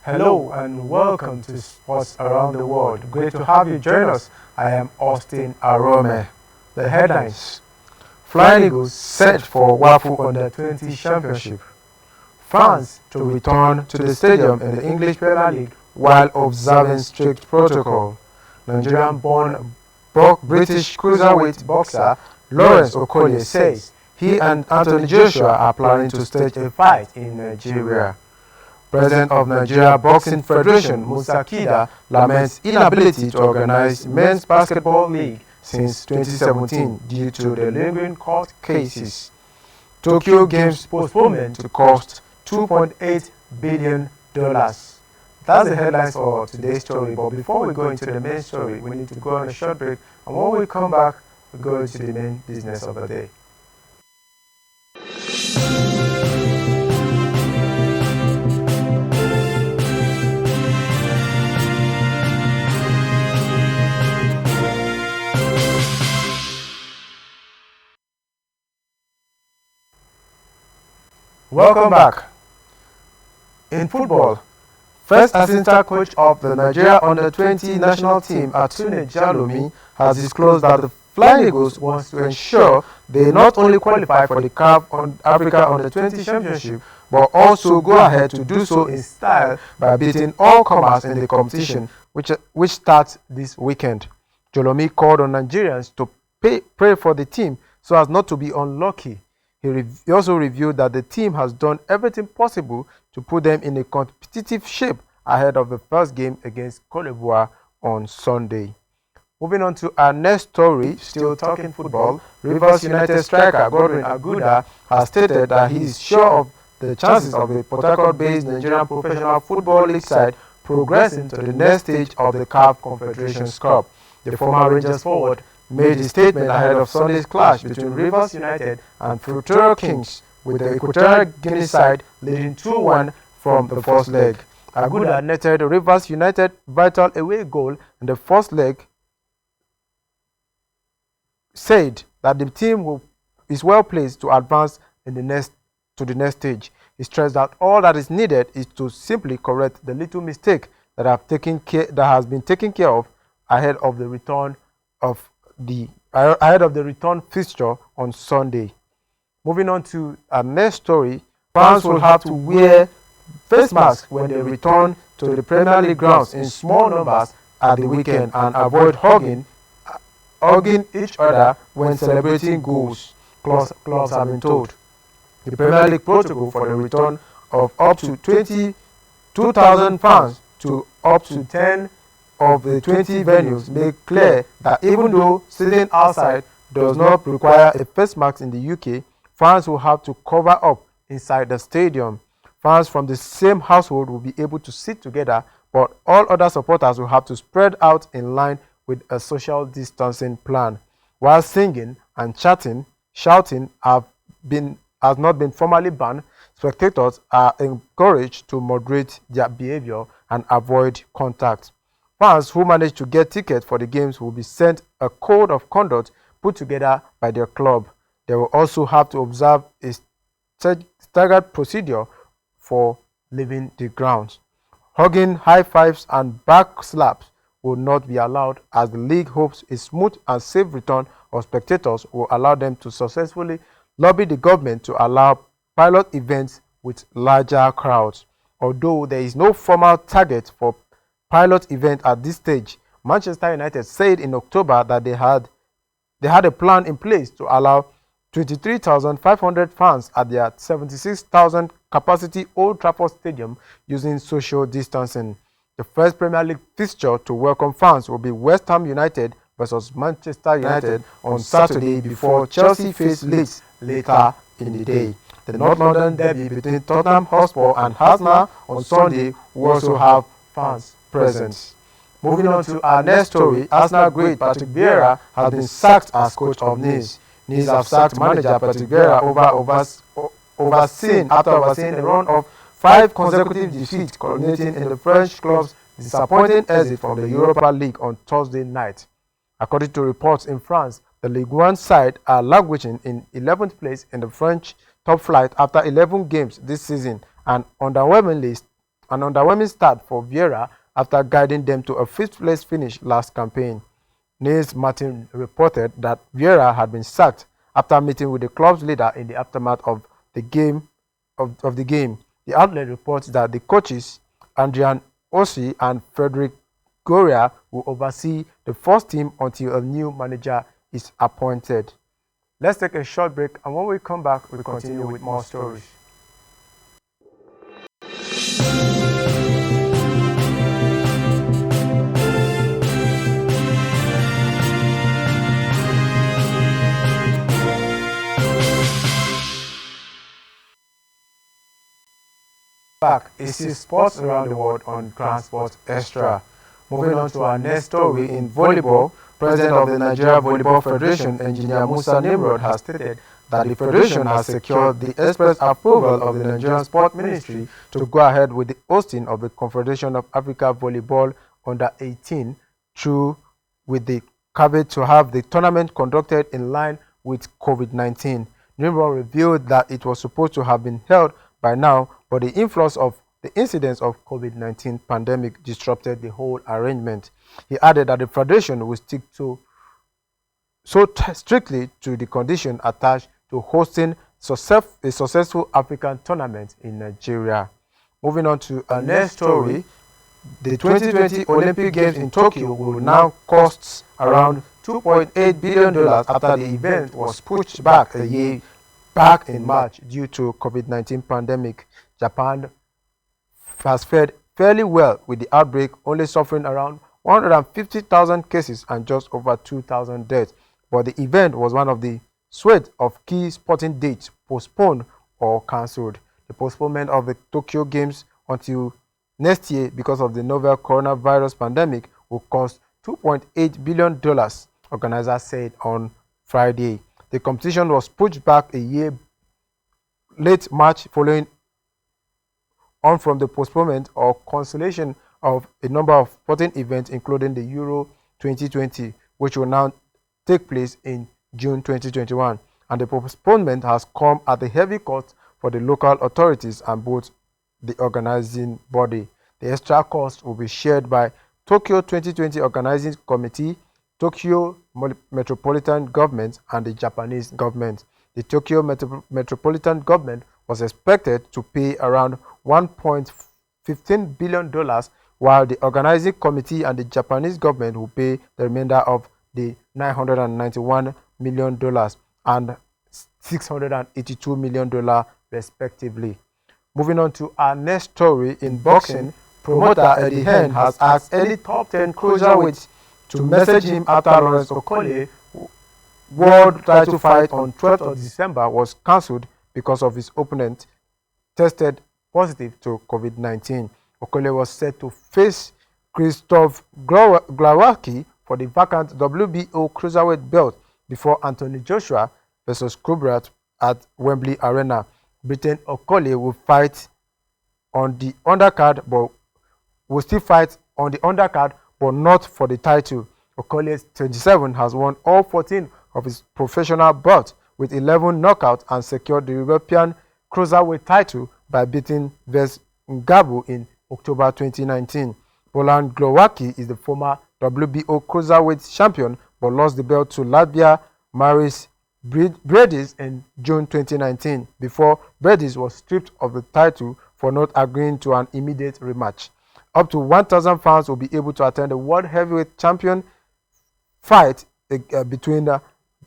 Hello and welcome to Sports Around the World. Great to have you join us. I am Austin Arome. The headlines: Flying Eagles set for WAFU Under-20 Championship. Fans to return to the stadium in the English Premier League while observing strict protocol. Nigerian-born British cruiserweight boxer Lawrence Okolie says he and Anthony Joshua are planning to stage a fight in Nigeria. President of Nigeria Boxing Federation Musa Kida laments inability to organize men's basketball league since 2017 due to the lingering court cases. Tokyo Games postponement to cost $2.8 billion. That's the headlines for today's story. But before we go into the main story, we need to go on a short break. And when we come back, we go into the main business of the day. Welcome back. In football, first assistant coach of the Nigeria Under-20 national team, Atune Jalomi, has disclosed that the Flying Eagles wants to ensure they not only qualify for the CAF Africa Under-20 Championship, but also go ahead to do so in style by beating all comers in the competition, which starts this weekend. Jalomi called on Nigerians to pray for the team so as not to be unlucky. He also revealed that the team has done everything possible to put them in a competitive shape ahead of the first game against Cote d'Ivoire on Sunday. Moving on to our next story, still talking football, Rivers United striker Godwin Aguda has stated that he is sure of the chances of the Port Harcourt-based Nigerian Professional Football League side progressing to the next stage of the CAF Confederations Cup. The former Rangers forward made his statement ahead of Sunday's clash between Rivers United and Futuro Kings, with the Equatorial Guinea side leading 2-1 from the first leg. Aguda netted Rivers United vital away goal in the first leg, said that the team is well placed to advance to the next stage. He stressed that all that is needed is to simply correct the little mistake that has been taken care of ahead of the return fixture on Sunday. Moving on to our next story, fans will have to wear face masks when they return to the Premier League grounds in small numbers at the weekend and avoid hugging each other when celebrating goals, clubs have been told. The Premier League protocol for the return of up to 22,000 fans to up to 10 of the 20 venues make clear that even though sitting outside does not require a face mask in the UK, fans will have to cover up inside the stadium. Fans from the same household will be able to sit together, but all other supporters will have to spread out in line with a social distancing plan. While singing and shouting has not been formally banned, spectators are encouraged to moderate their behavior and avoid contact. Fans who manage to get tickets for the games will be sent a code of conduct put together by their club. They will also have to observe a staggered procedure for leaving the grounds. Hugging, high fives and back slaps will not be allowed, as the league hopes a smooth and safe return of spectators will allow them to successfully lobby the government to allow pilot events with larger crowds. Although there is no formal target for pilot event at this stage, Manchester United said in October that they had a plan in place to allow 23,500 fans at their 76,000 capacity Old Trafford Stadium using social distancing. The first Premier League fixture to welcome fans will be West Ham United versus Manchester United on Saturday before Chelsea face Leeds later in the day. The North London derby between Tottenham Hotspur and Arsenal on Sunday will also have fans present. Moving on to our next story, Arsenal great Patrick Vieira has been sacked as coach of Nice. Nice have sacked manager Patrick Vieira after overseeing a run of 5 consecutive defeats, culminating in the French club's disappointing exit from the Europa League on Thursday night. According to reports in France, the Ligue 1 side are languishing in 11th place in the French top flight after 11 games this season, an underwhelming start for Vieira after guiding them to a 5th place finish last campaign. Niels Martin reported that Vieira had been sacked after meeting with the club's leader in the aftermath of the game. The outlet reports that the coaches, Adrian Ossi and Frederic Goria, will oversee the first team until a new manager is appointed. Let's take a short break, and when we come back, we'll continue with more stories. Back, it's sports around the world on Transport Extra. Moving on to our next story in volleyball, President of the Nigeria Volleyball Federation, Engineer Musa Nimrod, has stated that the federation has secured the express approval of the Nigerian Sport Ministry to go ahead with the hosting of the Confederation of Africa Volleyball Under-18 through with the caveat to have the tournament conducted in line with COVID-19. Nimrod revealed that it was supposed to have been held by now, but the influx of the incidence of COVID-19 pandemic disrupted the whole arrangement. He added that the federation will stick to strictly to the condition attached to hosting a successful African tournament in Nigeria. Moving on to our next story, the 2020 Olympic Games in Tokyo will now cost around $2.8 billion after the event was pushed back a year back in March due to COVID-19 pandemic. Japan has fared fairly well with the outbreak, only suffering around 150,000 cases and just over 2,000 deaths. But the event was one of the swathe of key sporting dates postponed or cancelled. The postponement of the Tokyo Games until next year because of the novel coronavirus pandemic will cost $2.8 billion, organizers said on Friday. The competition was pushed back a year late March following on from the postponement or cancellation of a number of sporting events, including the Euro 2020, which will now take place in June 2021. And the postponement has come at a heavy cost for the local authorities and both the organizing body. The extra cost will be shared by Tokyo 2020 Organizing Committee, Tokyo Metropolitan Government, and the Japanese government. The Tokyo Metropolitan Government was expected to pay around $1.15 billion, while the organizing committee and the Japanese government will pay the remainder of the $991 million and $682 million respectively. Moving on to our next story in boxing, promoter Eddie Hearn has asked any top 10 cruiserweights to message him after Lawrence Okolie world title fight on 12th of December was cancelled because of his opponent tested positive to COVID-19. Okolie was set to face Krzysztof Glowacki for the vacant WBO cruiserweight belt before Anthony Joshua versus Kubrat at Wembley Arena. Britain Okolie will fight on the undercard, but will still fight on the undercard, but not for the title. Okolie, 27, has won all 14 of his professional bouts with 11 knockouts and secured the European cruiserweight title by beating Ves Ngabu in October 2019. Bolan Glowacki is the former WBO cruiserweight champion but lost the belt to Latvia Maris Bredis in June 2019 before Bredis was stripped of the title for not agreeing to an immediate rematch. Up to 1,000 fans will be able to attend the World Heavyweight Champion fight between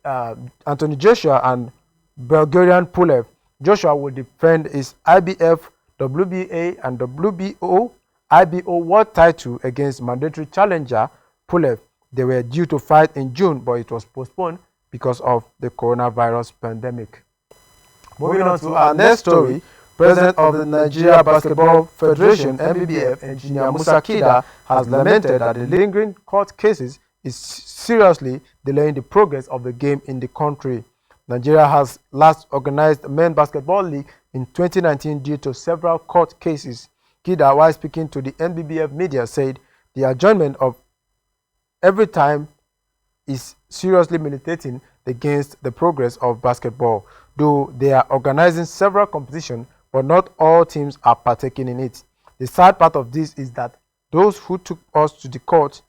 Anthony Joshua and Bulgarian Pulev. Joshua will defend his IBF, WBA, and WBO IBO world title against mandatory challenger Pulev. They were due to fight in June, but it was postponed because of the coronavirus pandemic. Moving on to our next story, President of the Nigeria Basketball Federation, NBBF, Engineer Musa Kida, has lamented that the lingering court cases is seriously delaying the progress of the game in the country. Nigeria has last organized men's basketball league in 2019 due to several court cases. Kida, while speaking to the NBBF media, said the adjournment of every time is seriously militating against the progress of basketball, though they are organizing several competitions, but not all teams are partaking in it. The sad part of this is that those who took us to the court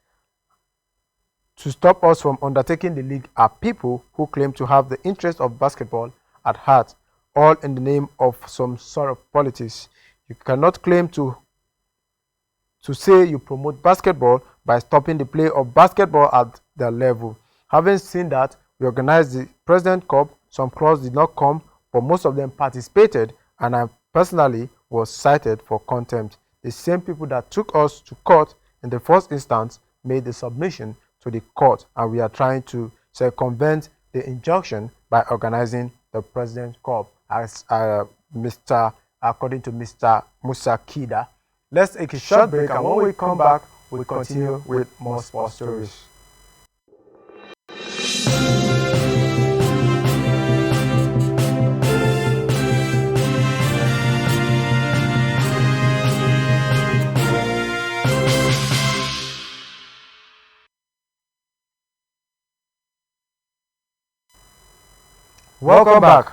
to stop us from undertaking the league are people who claim to have the interest of basketball at heart, all in the name of some sort of politics. You cannot claim to say you promote basketball by stopping the play of basketball at their level. Having seen that, we organized the President Cup. Some clubs did not come, but most of them participated, and I personally was cited for contempt. The same people that took us to court in the first instance made the submission to the court, and we are trying to circumvent the injunction by organizing the President Cup, as according to Mr. Musa Kida. Let's take a short break, and when we come back, we'll continue with more sports stories. Welcome back.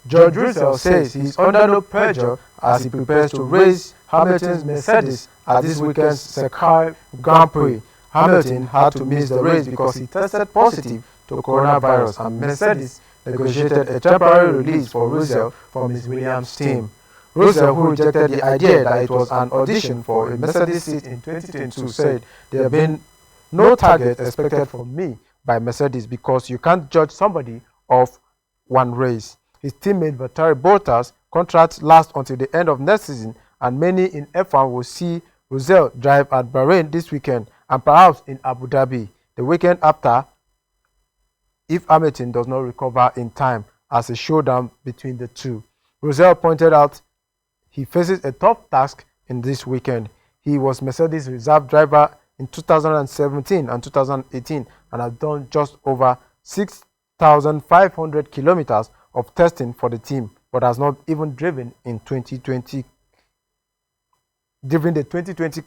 George Russell says he is under no pressure as he prepares to race Hamilton's Mercedes at this weekend's Sakhir Grand Prix. Hamilton had to miss the race because he tested positive to coronavirus, and Mercedes negotiated a temporary release for Russell from his Williams team. Russell, who rejected the idea that it was an audition for a Mercedes seat in 2022, said there have been no target expected from me by Mercedes because you can't judge somebody off one race. His teammate Valtteri Bottas' contract lasts until the end of next season, and many in F1 will see Russell drive at Bahrain this weekend and perhaps in Abu Dhabi the weekend after if Hamilton does not recover in time, as a showdown between the two. Russell pointed out he faces a tough task in this weekend. He was Mercedes reserve driver in 2017 and 2018 and has done just over 6,500 kilometers of testing for the team, but has not even driven the 2020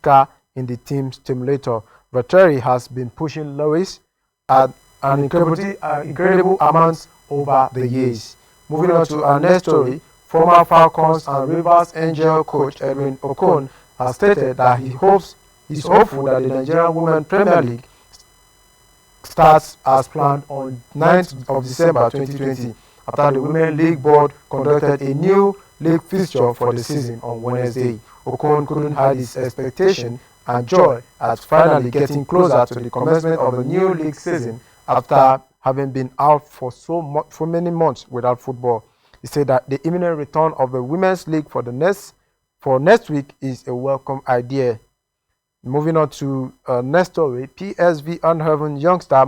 car in the team simulator. Valtteri has been pushing Lewis at an incredible amounts over the years. Moving on to our next story, former Falcons and Rivers Angel coach Edwin Okon has stated that he's hopeful that the Nigerian Women Premier League starts as planned on 9th of December 2020 after the Women League Board conducted a new league fixture for the season on Wednesday. Okon couldn't hide his expectation and joy at finally getting closer to the commencement of the new league season after having been out for many months without football. He said that the imminent return of the Women's League for next week is a welcome idea. Moving on to next story, PSV Eindhoven youngster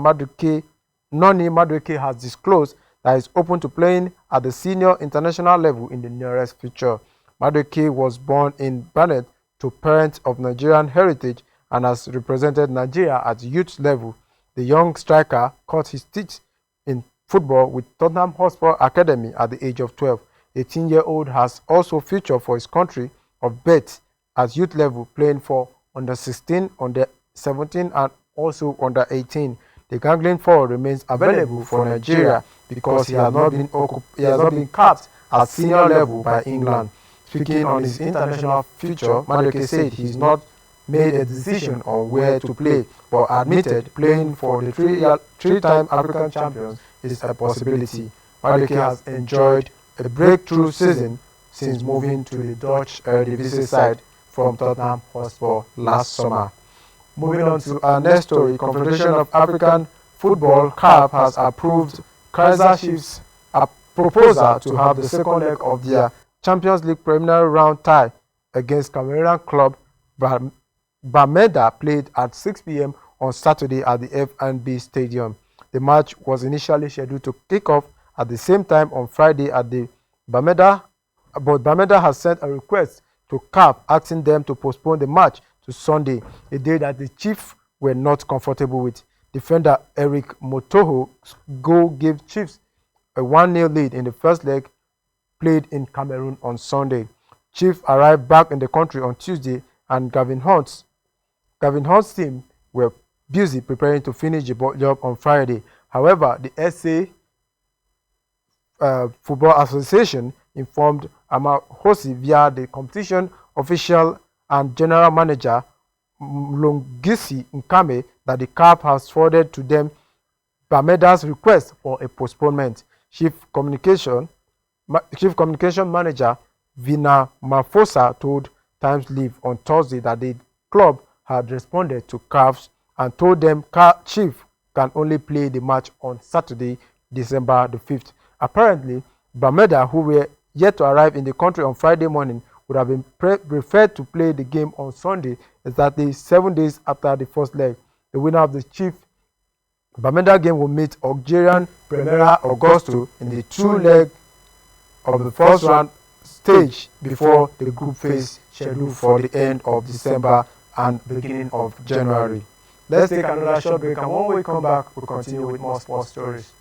Noni Madueke has disclosed that he is open to playing at the senior international level in the nearest future. Madueke was born in Barnet to parents of Nigerian heritage and has represented Nigeria at youth level. The young striker cut his teeth in football with Tottenham Hotspur Academy at the age of 12. The 18-year-old has also featured for his country of birth at youth level, playing for under 16, under 17, and also under 18. The gangling forward remains available for Nigeria because he has not been capped at senior level by England. Speaking on his international future, Madueke said he's not made a decision on where to play, but admitted playing for the three-time African champions is a possibility. Madueke has enjoyed a breakthrough season since moving to the Dutch Eredivisie side from Tottenham Hotspur last summer. Moving on to our next story, Confederation of African Football CAF has approved Kaizer Chiefs' proposal to have the second leg of their Champions League preliminary round tie against Cameroonian club Bamenda played at 6 p.m. on Saturday at the FNB Stadium. The match was initially scheduled to kick off at the same time on Friday at the Bamenda, but Bamenda has sent a request to CAF asking them to postpone the match to Sunday, a day that the Chiefs were not comfortable with. Defender Eric Motoho's goal gave Chiefs a 1-0 lead in the first leg played in Cameroon on Sunday. Chief arrived back in the country on Tuesday, and Gavin Hunt's team were busy preparing to finish the job on Friday. However, the SA Football Association informed Amahosi via the competition official and general manager Longisi Nkame that the CAF has forwarded to them Bameda's request for a postponement. Chief Communication Manager Vina Mafosa told Times Live on Thursday that the club had responded to CAF and told them Chief can only play the match on Saturday, December the 5th. Apparently, Bameda, who were yet to arrive in the country on Friday morning, would have been preferred to play the game on Sunday, exactly 7 days after the first leg. The winner of the Chief Bameda game will meet Algerian Primera Augusto in the 2-leg of the first round stage before the group phase scheduled for the end of December and beginning of January. Let's take another short break, and when we come back, we'll continue with more sports stories.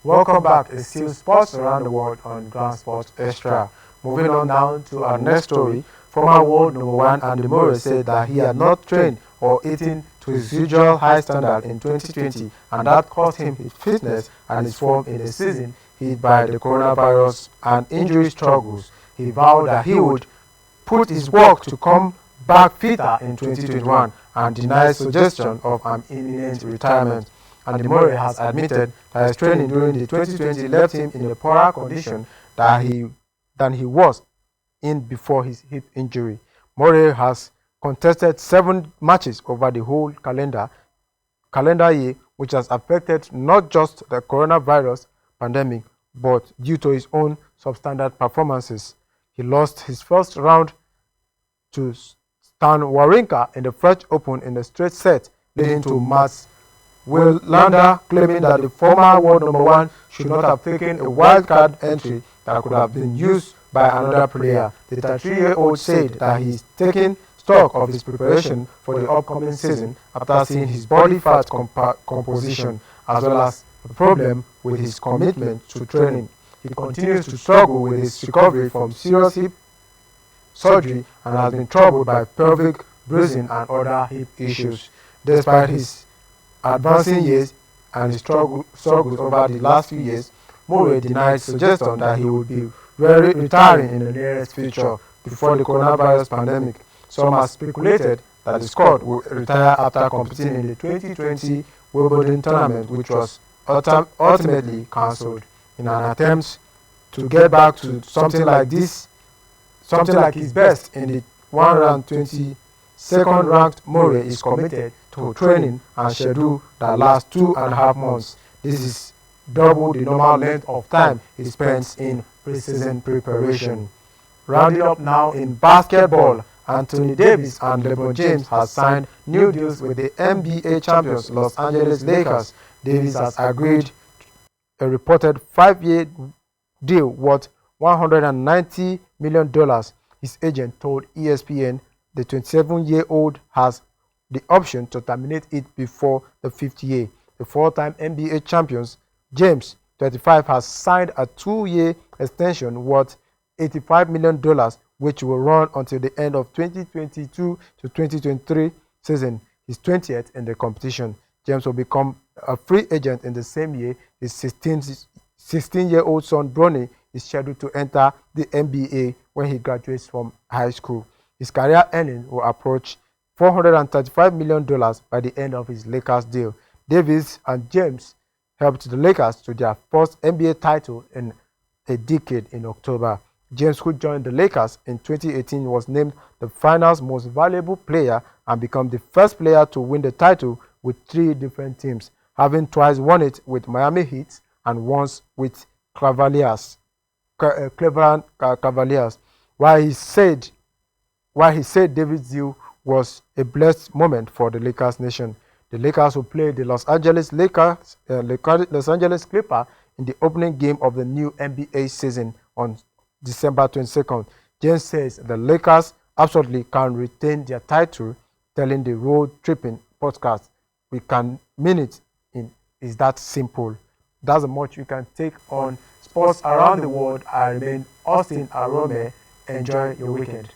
Welcome back. It's still sports around the world on Grand Sports Extra. Moving on now to our next story. Former world number 1 Andy Murray said that he had not trained or eaten to his usual high standard in 2020, and that cost him his fitness and his form in a season hit by the coronavirus and injury struggles. He vowed that he would put his work to come back fitter in 2021 and denied suggestion of an imminent retirement. Andy Murray has admitted that his training during the 2020 left him in a poorer condition than he was in before his hip injury. Murray has contested 7 matches over the whole calendar year, which has affected not just the coronavirus pandemic, but due to his own substandard performances. He lost his first round to Stan Wawrinka in the French Open in a straight set, leading to Mats Wilander claiming that the former world number 1 should not have taken a wildcard entry that could have been used by another player. The 33-year-old said that he is taking stock of his preparation for the upcoming season after seeing his body fat composition, as well as a problem with his commitment to training. He continues to struggle with his recovery from serious hip surgery and has been troubled by pelvic bruising and other hip issues. Despite his advancing years and his struggles over the last few years, Murray denied suggestion that he would be retiring in the nearest future before the coronavirus pandemic. Some have speculated that the Scot will retire after competing in the 2020 Wimbledon tournament, which was ultimately cancelled. In an attempt to get back to something like his best in the 122nd ranked, Murray is committed to training and schedule that lasts 2.5 months. This is double the normal length of time he spends in preseason preparation. Rounding up now in basketball, Anthony Davis and LeBron James have signed new deals with the NBA champions Los Angeles Lakers. Davis has agreed a reported 5-year deal worth $190 million. His agent told ESPN the 27-year-old has the option to terminate it before the 5th year. The four-time NBA champions, James, 25, has signed a 2-year extension worth $85 million, which will run until the end of 2022 to 2023 season, his 20th in the competition. James will become a free agent in the same year. His 16-year-old son, Bronny, is scheduled to enter the NBA when he graduates from high school. His career earnings will approach $435 million by the end of his Lakers deal. Davis and James helped the Lakers to their first NBA title in a decade in October. James, who joined the Lakers in 2018, was named the finals most valuable player and became the first player to win the title with 3 different teams, having twice won it with Miami Heat and once with Cleveland Cavaliers. While he said David's deal was a blessed moment for the Lakers nation. The Lakers will play the Los Angeles Clippers in the opening game of the new NBA season on December 22nd. James says the Lakers absolutely can retain their title, telling the Road Tripping podcast, "We can mean it. It's that simple." That's much you can take on sports around the world. I remain Austin Arome. Enjoy your weekend.